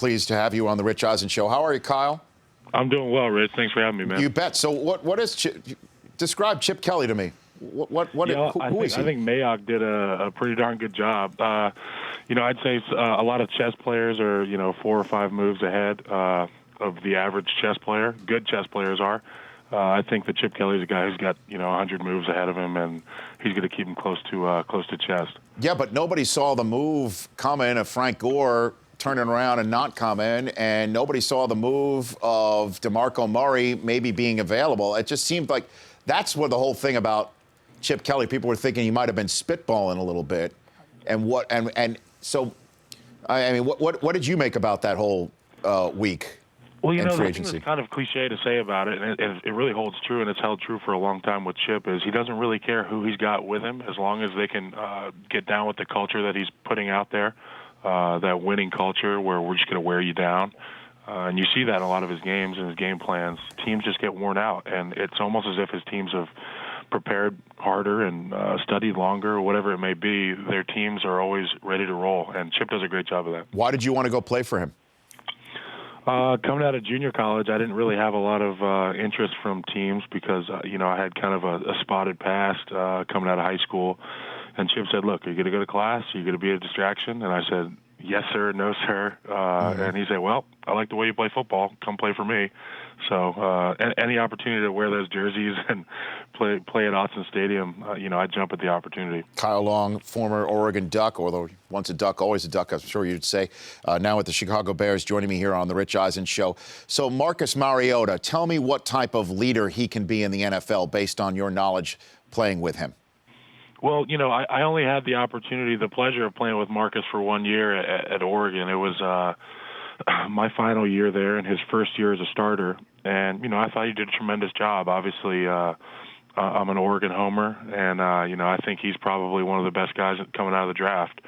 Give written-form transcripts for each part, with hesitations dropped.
pleased to have you on the Rich Eisen Show. How are you, Kyle? I'm doing well, Rich. Thanks for having me, man. You bet. So what is describe Chip Kelly to me? Who is he? I think Mayock did a pretty darn good job. I'd say a lot of chess players are 4 or 5 moves ahead of the average chess player. Good chess players are. I think that Chip Kelly's a guy who's got 100 moves ahead of him, and he's going to keep him close to chess. Yeah, but nobody saw the move coming of Frank Gore turning around and not coming, and nobody saw the move of DeMarco Murray maybe being available. It just seemed like that's what the whole thing about Chip Kelly. People were thinking he might have been spitballing a little bit, so what did you make about that whole week? Well, the thing that's kind of cliche to say about it, and it really holds true, and it's held true for a long time with Chip, is he doesn't really care who he's got with him as long as they can get down with the culture that he's putting out there, that winning culture where we're just going to wear you down. And you see that in a lot of his games and his game plans. Teams just get worn out, and it's almost as if his teams have prepared harder and studied longer or whatever it may be. Their teams are always ready to roll, and Chip does a great job of that. Why did you want to go play for him? Coming out of junior college, I didn't really have a lot of interest from teams because, I had kind of a spotted past coming out of high school. And Chip said, look, are you going to go to class? Are you going to be a distraction? And I said, yes, sir, no, sir. And he said, well, I like the way you play football. Come play for me. So any opportunity to wear those jerseys and play at Autzen Stadium, I'd jump at the opportunity. Kyle Long, former Oregon Duck, although once a Duck, always a Duck, I'm sure you'd say, now with the Chicago Bears, joining me here on the Rich Eisen Show. So Marcus Mariota, tell me what type of leader he can be in the NFL based on your knowledge playing with him. Well, I only had the pleasure of playing with Marcus for 1 year at Oregon. It was my final year there and his first year as a starter. And, I thought he did a tremendous job. Obviously, I'm an Oregon homer, and, I think he's probably one of the best guys coming out of the draft.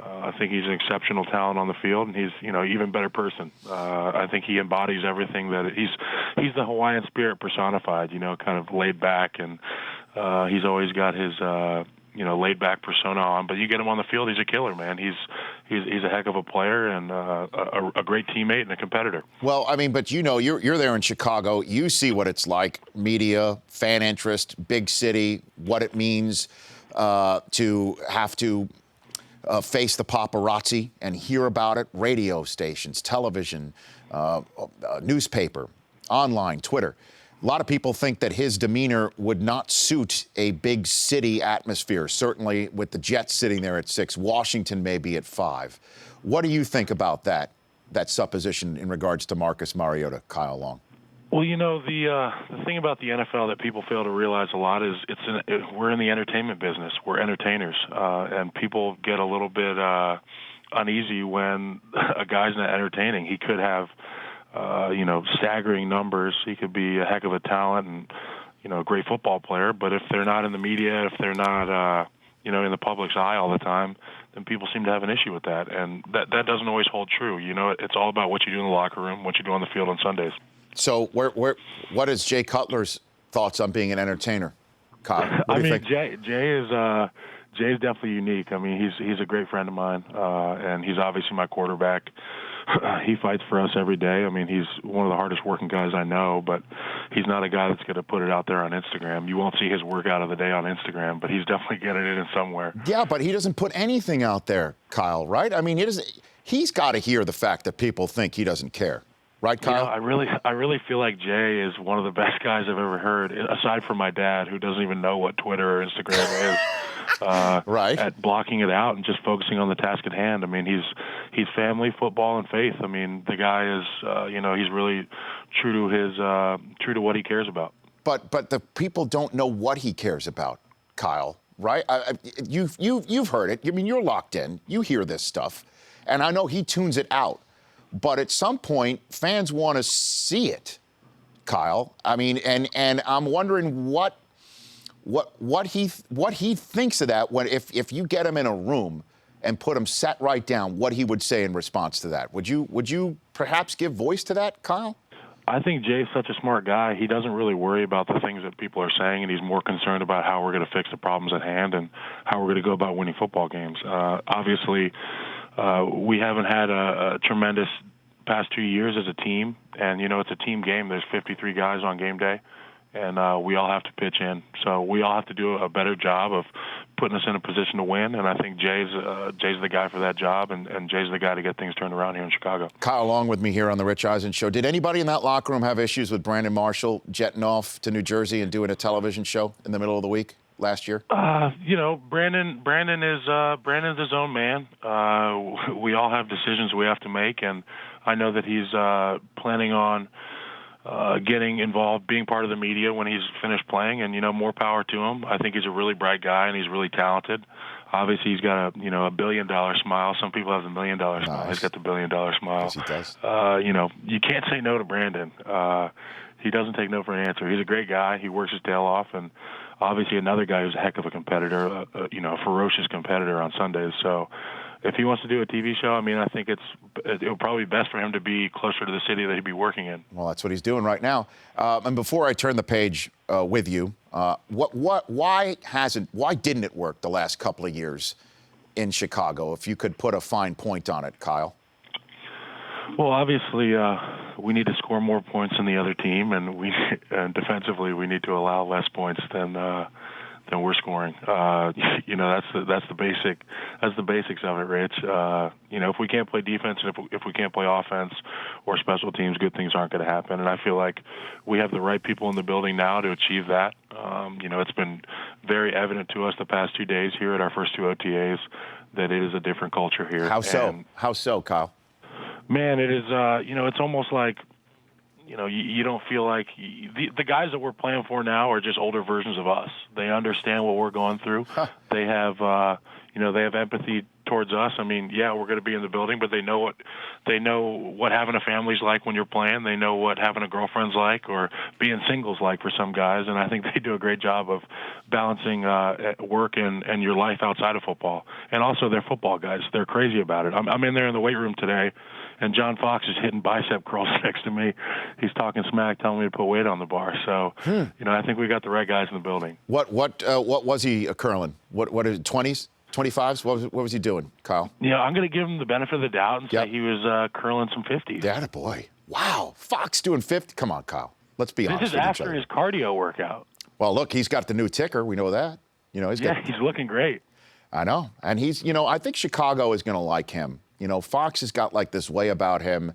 I think he's an exceptional talent on the field, and he's, even better person. I think he embodies everything that he's the Hawaiian spirit personified, kind of laid back, and he's always got his, laid back persona on. But you get him on the field, he's a killer, man. He's a heck of a player and a great teammate and a competitor. Well, but you're there in Chicago. You see what it's like, media, fan interest, big city, what it means to have to face the paparazzi and hear about it, radio stations, television, newspaper, online, Twitter. A lot of people think that his demeanor would not suit a big city atmosphere, certainly with the Jets sitting there at 6, Washington maybe at 5. What do you think about that supposition in regards to Marcus Mariota, Kyle Long? Well, the thing about the NFL that people fail to realize a lot is we're in the entertainment business. We're entertainers, and people get a little bit uneasy when a guy's not entertaining. He could have, staggering numbers. He could be a heck of a talent and, a great football player. But if they're not in the media, if they're not, in the public's eye all the time, then people seem to have an issue with that. And that doesn't always hold true. It's all about what you do in the locker room, what you do on the field on Sundays. So what is Jay Cutler's thoughts on being an entertainer, Kyle? What do you think? Jay's definitely unique. He's a great friend of mine, and he's obviously my quarterback. He fights for us every day. He's one of the hardest working guys I know, but he's not a guy that's going to put it out there on Instagram. You won't see his workout of the day on Instagram, but he's definitely getting it in somewhere. Yeah, but he doesn't put anything out there, Kyle, right? He's got to hear the fact that people think he doesn't care. Right, Kyle? I really feel like Jay is one of the best guys I've ever heard, aside from my dad, who doesn't even know what Twitter or Instagram is. Right. At blocking it out and just focusing on the task at hand. He's family, football, and faith. The guy is, he's really true to what he cares about. But the people don't know what he cares about, Kyle. Right? You've heard it. You're locked in. You hear this stuff, and I know he tunes it out. But at some point, fans want to see it, Kyle. And I'm wondering what he thinks of that if you get him in a room and put him sat right down, what he would say in response to that. Would you perhaps give voice to that, Kyle? I think Jay's such a smart guy. He doesn't really worry about the things that people are saying, and he's more concerned about how we're going to fix the problems at hand and how we're going to go about winning football games. Obviously, we haven't had a tremendous past 2 years as a team, and it's a team game. There's 53 guys on game day, and we all have to pitch in. So we all have to do a better job of putting us in a position to win. And I think Jay's the guy for that job, and Jay's the guy to get things turned around here in Chicago. Kyle, along with me here on the Rich Eisen Show. Did anybody in that locker room have issues with Brandon Marshall jetting off to New Jersey and doing a television show in the middle of the week last year? Brandon's his own man. We all have decisions we have to make, and I know that he's planning on getting involved, being part of the media when he's finished playing, and more power to him. I think he's a really bright guy and he's really talented. Obviously, he's got a $1 billion smile. Some people have the $1 million smile. Nice. He's got the $1 billion smile. Yes, he does. You can't say no to Brandon. He doesn't take no for an answer. He's a great guy. He works his tail off, and obviously another guy who's a heck of a competitor, a ferocious competitor on Sundays. So if he wants to do a TV show, I think it'll probably be best for him to be closer to the city that he'd be working in. Well, that's what he's doing right now. And before I turn the page with you, why didn't it work the last couple of years in Chicago? If you could put a fine point on it, Kyle. Well, obviously, we need to score more points than the other team, and defensively, we need to allow less points than we're scoring. That's the basics of it, Rich. If we can't play defense and if we can't play offense or special teams, good things aren't going to happen. And I feel like we have the right people in the building now to achieve that. It's been very evident to us the past 2 days here at our first 2 OTAs that it is a different culture here. How so? And, How so, Kyle? man, it is. It's almost like. You don't feel like the guys that we're playing for now are just older versions of us. They understand what we're going through. Huh. They have, they have empathy towards us. We're going to be in the building, but they know what having a family's like when you're playing. They know what having a girlfriend's like or being single's like for some guys. And I think they do a great job of balancing work and your life outside of football. And also, they're football guys. They're crazy about it. I'm in there in the weight room today, and John Fox is hitting bicep curls next to me. He's talking smack, telling me to put weight on the bar. So, I think we got the right guys in the building. What was he curling? What is it, 20s, 25s? What was he doing, Kyle? I'm going to give him the benefit of the doubt and say he was curling some 50s. Yeah, boy. Wow, Fox doing 50. Come on, Kyle. Let's be honest. This is after his cardio workout. Well, look, he's got the new ticker. We know that. He's looking great. I know, and he's. I think Chicago is going to like him. Fox has got like this way about him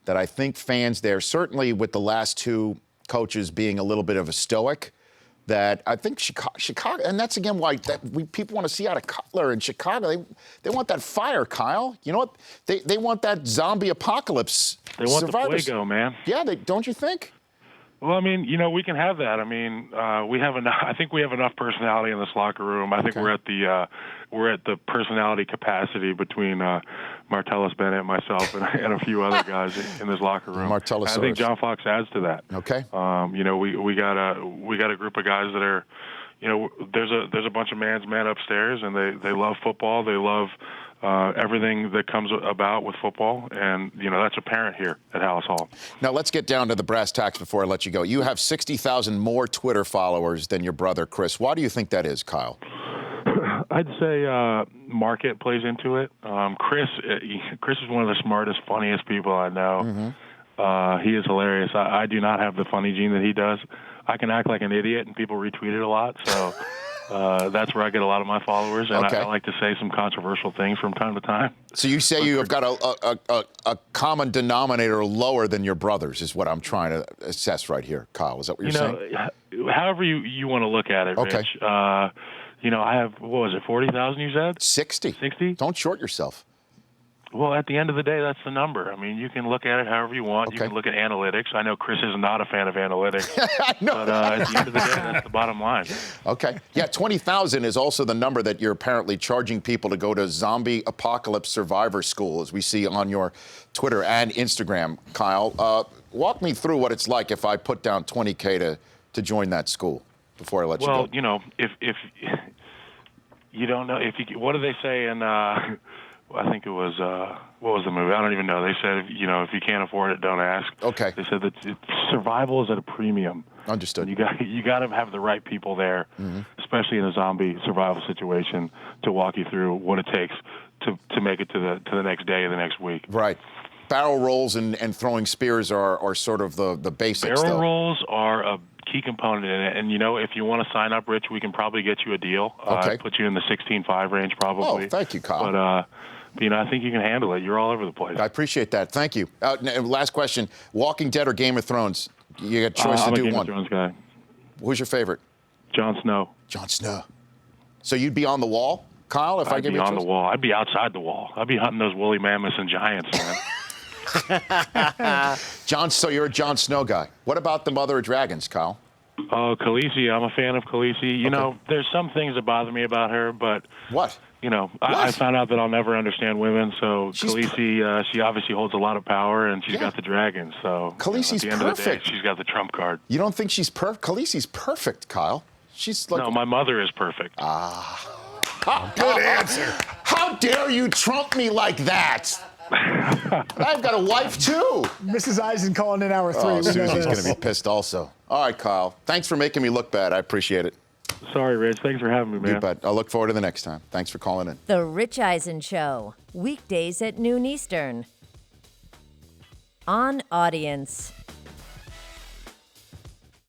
that I think fans there, certainly with the last 2 coaches being a little bit of a stoic, that I think Chicago, and that's again why people want to see out of Cutler in Chicago. They want that fire, Kyle. You know what? They want that zombie apocalypse. They want the fuego, man. Yeah, don't you think? Well, we can have that. We have enough. I think we have enough personality in this locker room. I think we're at the personality capacity between Martellus Bennett, myself, and a few other guys in this locker room. Martellus. I think John Fox adds to that. Okay. We got a group of guys that are, there's a bunch of man's men upstairs, and they love football. They love everything that comes about with football, and that's apparent here at Hallis Hall. Now let's get down to the brass tacks before I let you go. You have 60,000 more Twitter followers than your brother Chris. Why do you think that is, Kyle? I'd say market plays into it. Chris is one of the smartest, funniest people I know. Mm-hmm. He is hilarious. I do not have the funny gene that he does. I can act like an idiot, and people retweet it a lot. So. That's where I get a lot of my followers, and I like to say some controversial things from time to time. So you say you have got a common denominator lower than your brothers, is what I'm trying to assess right here, Kyle. Is that what you're saying? However you want to look at it, okay. Rich. I have, 40,000 you said? 60. 60? Don't short yourself. Well, at the end of the day, that's the number. You can look at it however you want. Okay. You can look at analytics. I know Chris is not a fan of analytics. I know. But at the end of the day, that's the bottom line. Okay. Yeah, 20,000 is also the number that you're apparently charging people to go to Zombie Apocalypse Survivor School, as we see on your Twitter and Instagram, Kyle. Walk me through what it's like if I put down $20K to join that school before I let you go. Well, if you don't know, what do they say in... I think it was, what was the movie? I don't even know. They said, if you can't afford it, don't ask. Okay. They said that survival is at a premium. Understood. You got to have the right people there, especially in a zombie survival situation, to walk you through what it takes to make it to the next day or the next week. Right. barrel rolls and throwing spears are sort of the basics. Barrel though. rolls are a key component in it. And, if you want to sign up, Rich, we can probably get you a deal. Okay. Put you in the 16.5 range probably. Oh, thank you, Kyle. But, I think you can handle it. You're all over the place. I appreciate that. Thank you. Last question. Walking Dead or Game of Thrones? You got a choice to I'm do a Game one. of Thrones guy. Who's your favorite? Jon Snow. Jon Snow. So you'd be on the wall, Kyle, if I give you a choice? I'd be on the wall. I'd be outside the wall. I'd be hunting those woolly mammoths and giants, man. So you're a Jon Snow guy. What about the Mother of Dragons, Kyle? Oh, Khaleesi. I'm a fan of Khaleesi. You know, there's some things that bother me about her, but What? I found out that I'll never understand women. So Khaleesi, she obviously holds a lot of power, and she's got the dragons. So Khaleesi's at the end perfect. of the day, she's got the trump card. You don't think she's perfect? Khaleesi's perfect, Kyle. She's like No, my mother is perfect. Good answer. How dare you trump me like that? I've got a wife too. Mrs. Eisen calling in hour 3. Oh, We know Susie's this. going to be pissed also. All right, Kyle. Thanks for making me look bad. I appreciate it. Sorry, Rich. Thanks for having me, man. You bet. I'll look forward to the next time. Thanks for calling in. The Rich Eisen Show, weekdays at noon Eastern. On Audience.